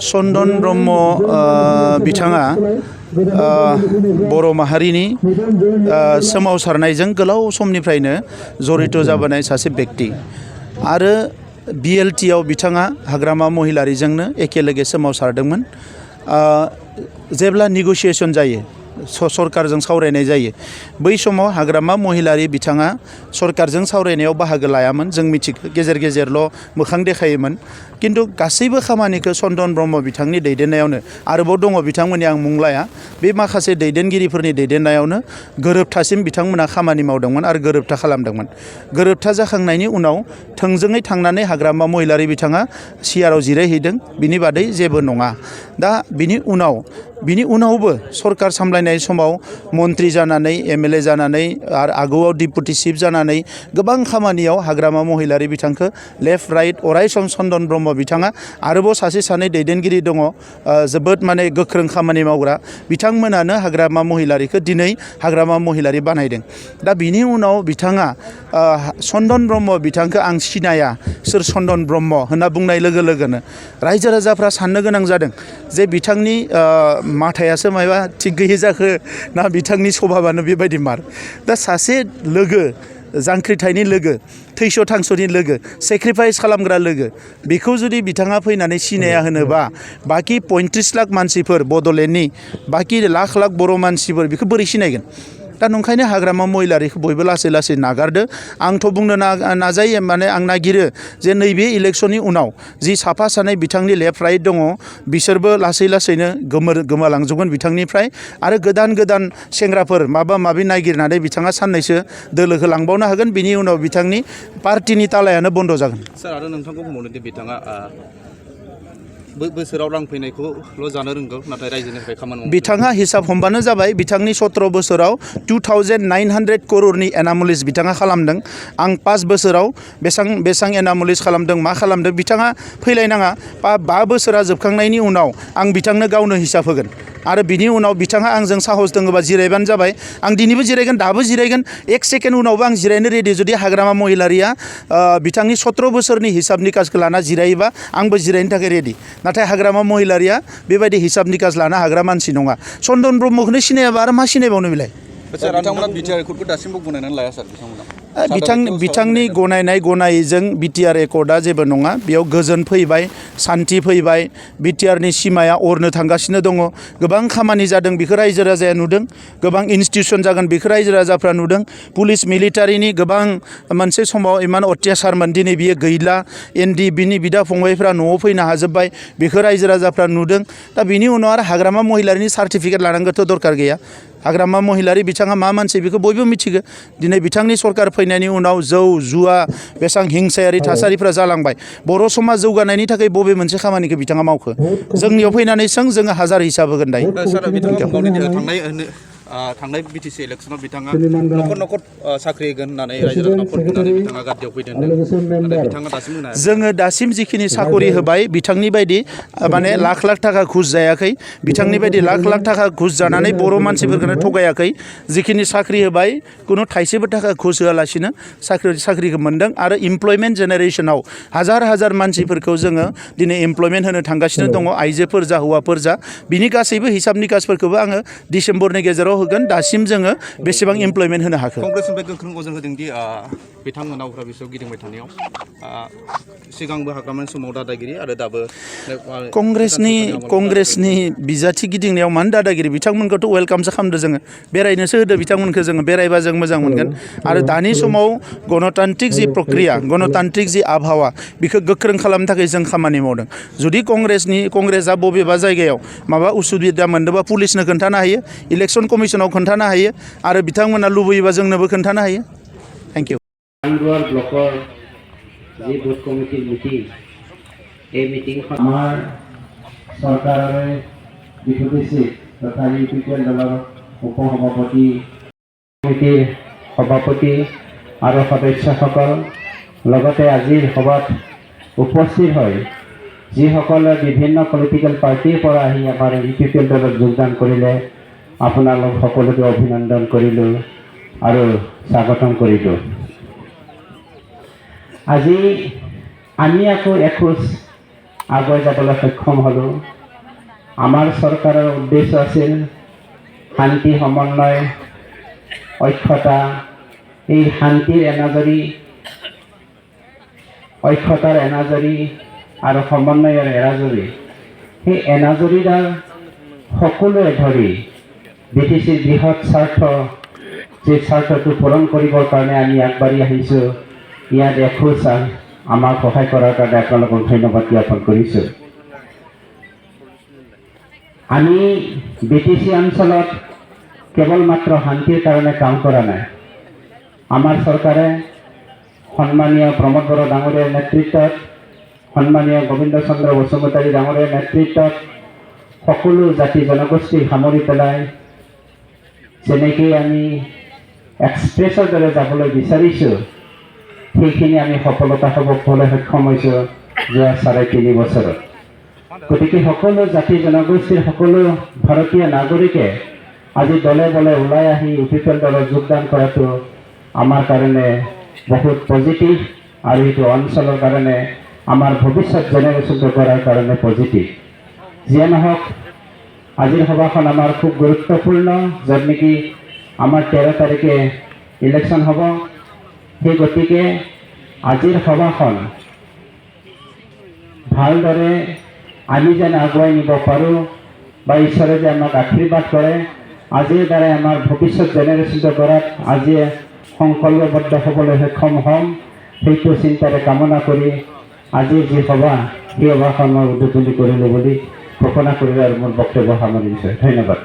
चन्दन ब्रह्म बिथाङा बर' माहारिनि सोमावसारनायजों गोलाव समनिफ्रायनो जड़ित जाबोनाय सासे व्यक्ति आरो BLT आव बिथाङा हाग्रामा महिलारिजोंनो एखेलगे सोमावसारदोंमोन। जेब्ला नेगोशिएशन जायो सरकारजों सावरायनाय जायो बै समाव हाग्रामा महिलारि बिथाङा सरकारजों सावरायनायाव बाहागो लायामोन। जों मिथिगौ गेजेर गेजेरल' मोखां देखायोमोन किन्तु गासैबो खामानिखौ चन्दन ब्रह्म बिथांनि दैदेननायावनो आरोबाव दङ बिथांमोननि आं मुं लाया बे माखासे दैदेनगिरिफोरनि दैदेननायावनो गोरोबथासिम बिथांमोना खामानि मावदोंमोन आरो गोरोबथा खालामदोंमन। गोरोबथा जाखांनायनि उनाव थोंजोङै थांनानै हाग्रामा महिलारि बिथाङा सिआरआव जिरायहैदों बिनि बादै जेबो नङा। दा बिनि उनावबो सरकार सामलायनाय समाव मन्त्रि जानानै MLA जानानै आरो आगोआव डिपुटि चिफ जानानै गोबां खामानियाव हाग्रामा महिलारि बिथांखौ लेफ्ट राइट अरायसम चन्दन ब्रह्म बिथाङा आरोबाव सासे सानै दैदेनगिरि दङ जोबोद माने गोख्रों खामानि मावग्रा बिथांमोनानो हाग्रामा महिलारिखौ दिनै हाग्रामा महिलारि बानायदों। दा बिनि उनाव बिथाङा चन्दन ब्रह्म बिथांखौ आं सिनाया सोर चन्दन ब्रह्म होनना बुंनाय लोगो लोगोनो रायजो राजाफ्रा साननो गोनां जादों जे बिथांनि माथायासो माबा थिग गैयै जाखो ना बिथांनि स्वभाबानो बेबायदि मार। दा सासे लोगो जांख्रिथायनि लोगो थैस' थांस'नि लोगो सेक्रिफाइस खालामग्रा लोगो बेखौ जुदि बिथाङा फैनानै सिनाया होनोबा बाखि 35 लाख मानसिफोर बड'लेण्डनि बाखि लाख लाख बर' मानसिफोर बेखौ बोरै सिनायगोन। दा नंखायनो हाग्रामा महिलारिखौ बयबो लासै लासै नागारदो। आंथ' बुंनो नाजायो माने आं नागिरो जे नैबे इलेक्शननि उनाव जि साफा सानै बिथांनि लेफ्ट राइट दङ बिसोरबो लासै लासैनो गोमालांजोबगोन बिथांनिफ्राय आरो गोदान गोदान सेंग्राफोर माबा माबि नागिरनानै बिथाङा साननैसो दोलोखौ लांबावनो हागोन। बिनि उनाव बिथांनि पार्टिनि तालायानो बन्द जागोन। सार आरो नोंथांखौ बुंबावनो दि बिथाङा बोसोराव रां फैनायखौल' जानो रोंगौ नाथाय रायजोनिफ्राय खामानि मावनो बिथाङा हिसाब हमबानो जाबाय बिथांनि 17 बोसोराव 2900 करोड़नि एनामलिस बिथाङा खालामदों। आं 5 बोसोराव बेसां एनामलिस खालामदों मा खालामदों बिथाङा फैलायनाङा 5 बोसोरा जोबखांनायनि उनाव आं बिथांनो गावनो हिसाब होगोन आरो बिनि उनाव बिथाङा आंजों साहस दङबा जिरायबानो जाबाय। आं दिनैबो जिरायगोन दाबो जिरायगोन 1 सेकेन्ड उनावबो आं जिरायनो रेडि। जुदि हाग्रामा महिलारिया बिथांनि 17 बोसोरनि हिसाब निकासखौ लाना जिरायोबा आंबो जिरायनो थाखाय रेडि। नाथाय हाग्रामा महिलारिया बेबायदि हिसाब निकास लाना हाग्रा मानसि नङा। चन्दन ब्रह्मखौनो सिनायाबा आरो मा सिनायबावनो बिलाय। बिथांमोना बिटिआर एकर्डखौ दासिमबो गनायनानै लाया सार बिथांमोना बिथांनि गनायजों बिटिआर एकर्डआ जेबो नङा। बेयाव गोजोन फैबाय सान्थि फैबाय बिटिआरनि सिमाया अरनो थांगासिनो दङ। गोबां खामानि जादों बेखौ रायजो राजाया नुदों। गोबां इन्स्टिटिउसन जागोन बेखौ रायजो राजाफ्रा नुदों। पुलिस मिलिटारिनि गोबां मोनसे समाव इमान अत्याचारमोन दिनै बियो गैला। बिनि बिदा फंबायफ्रा न'आव फैनो हाजोब्बाय बेखौ रायजो राजाफ्रा नुदों। दा बिनि उनाव आरो हाग्रामा महिलारिनि सार्टिफिकेट लानांगौथ' दरकार गैया। हाग्रामा महिलारि बिथाङा मा मानसि बेखौ बयबो मिथिगौ। दिनै बिथांनि सरकार फैनायनि उनाव जौ जुवा बेसां हिंसायारि थासारिफ्रा जालांबाय। बर' समाज जौगानायनि थाखाय बबे मोनसे खामानिखौ बिथाङा मावखो जोंनियाव फैनानै जोङो हाजार हिसाब होगोन दायो। थांनाय BTC इलेक्शनाव बिथाङा न'खर साख्रि होगोन होननानै रायजो राजाखौ फरमायनानै बिथाङा गादियाव फैदों नाथाय बिथाङा दासिम होनो हायाखै। जोङो दासिम जिखिनि साखरि होबाय बिथांनि बायदि माने लाख लाख थाखा घुस जायाखै। बिथांनि बायदि लाख लाख थाखा घुस जानानै बर' मानसिफोरखौनो थगायाखै। जिखिनि साख्रि होबाय कुनु थाइसेबो थाखा घुस होआलासिनो साख्रिखौ मोन्दों आरो इमप्लयमेन्ट जेनेरेशनाव हाजार मानसिफोरखौ जोङो दिनै इमप्लयमेन्ट होनो थांगासिनो दङ आइजोफोर जा हौवाफोर जा। बिनि गासैबो हिसाब निकासफोरखौबो आङो डिसेम्बरनि गेजेराव होगोन। दासिम जोङो बेसेबां इमप्लयमेन्ट होनो हाखो। कंग्रेसनिफ्राय गोख्रों अजन होदों दि बिथांमोना उफ्रा बिसोर गिदिंबाय थानायाव सिगांबो हाग्रामानि समाव दादागिरि आरो दाबो कंग्रेसनि बिजाथि गिदिंनायाव मानो दादागिरि बिथांमोनखौथ' वेलकामसो खालामदो जोङो बेरायनोसो होदो बिथांमोनखौ जोङो बेरायबा जों मोजां मोनगोन। आरो दानि समाव गणतान्त्रिक जि प्रक्रिया गणतान्त्रिक जि आबहावा बेखौ गोख्रों खालामनो थाखाय जों खामानि मावदों। जुदि कंग्रेसआ बबेबा जायगायाव माबा उसुबिदा मोनदोंबा पुलिसनो खोन्थानो हायो इलेक्शन कमिसनाव खोन्थानो हायो आरो बिथांमोना लुबैयोबा जोंनोबो खोन्थानो हायो। Thank you. ब्लকৰ যি বুথ কমিটিৰ মিটিং এই মিটিংখন আমাৰ চৰকাৰৰে বিপদী তথা UPPL দলৰ উপসভাপতি কমিটিৰ সভাপতি আৰু সদস্যসকল লগতে আজিৰ সভাত উপস্থিত হৈ যিসকলে বিভিন্ন পলিটিকেল পাৰ্টিৰ পৰা আহি আমাৰ UPPL দলত যোগদান কৰিলে আপোনালোক সকলোকে অভিনন্দন কৰিলোঁ আৰু স্বাগতম কৰিলোঁ। আজি আমি আকৌ এখোজ আগুৱাই যাবলৈ সক্ষম হ'লোঁ। আমাৰ চৰকাৰৰ উদ্দেশ্য আছিল শান্তি, সমন্বয়, ঐক্যতা, এই শান্তিৰ এনাজৰী, ঐক্যতাৰ এনাজৰী আৰু সমন্বয়ৰ এনাজৰী, সেই এনাজৰীডাল সকলোৱে ধৰি BTCৰ বৃহৎ স্বাৰ্থ, যে স্বাৰ্থটো পূৰণ কৰিবৰ কাৰণে আমি আগবাঢ়ি আহিছোঁ। ইয়াত এখোজ আমাক সহায় কৰাৰ কাৰণে আপোনালোকক ধন্যবাদ জ্ঞাপন কৰিছোঁ। আমি BTC অঞ্চলত কেৱল মাত্ৰ শান্তিৰ কাৰণে কাম কৰা নাই। আমাৰ চৰকাৰে সন্মানীয় প্ৰমোদ বড়ো ডাঙৰীয়াৰ নেতৃত্বত, সন্মানীয় গোবিন্দ চন্দ্ৰ বসুমতাৰী ডাঙৰীয়াৰ নেতৃত্বত সকলো জাতি জনগোষ্ঠীক সামৰি পেলাই যেনেকৈ আমি এক্সপ্ৰেছৰ দৰে যাবলৈ বিচাৰিছোঁ, সেইখিনি আমি সফলতা হ'বলৈ সক্ষম হৈছোঁ যোৱা 3.5 বছৰত। গতিকে সকলো জাতি জনগোষ্ঠীৰ সকলো ভাৰতীয় নাগৰিকে আজি দলে বলে ওলাই আহি UPPL দলত যোগদান কৰাটো আমাৰ কাৰণে বহুত পজিটিভ, আৰু এইটো অঞ্চলৰ কাৰণে, আমাৰ ভৱিষ্যত জেনেৰেশ্যনটো কৰাৰ কাৰণে পজিটিভ। যিয়ে নহওক, আজিৰ সভাখন আমাৰ খুব গুৰুত্বপূৰ্ণ, য'ত নেকি আমাৰ 13 তাৰিখে ইলেকশ্যন হ'ব। সেই গতিকে আজিৰ সভাখন ভালদৰে আমি যেন আগুৱাই নিব পাৰোঁ, বা ঈশ্বৰে যে আমাক আশীৰ্বাদ কৰে, আজিৰ দ্বাৰাই আমাৰ ভৱিষ্যত জেনেৰেশ্যনটো কৰাত আজি সংকল্পবদ্ধ হ'বলৈ সক্ষম হ'ম, সেইটো চিন্তাৰে কামনা কৰি আজিৰ যি সভা, সেই সভাখন মই উদ্বোধনী কৰিলোঁ বুলি ঘোষণা কৰিলোঁ আৰু মোৰ বক্তব্য সামৰিছোঁ। ধন্যবাদ।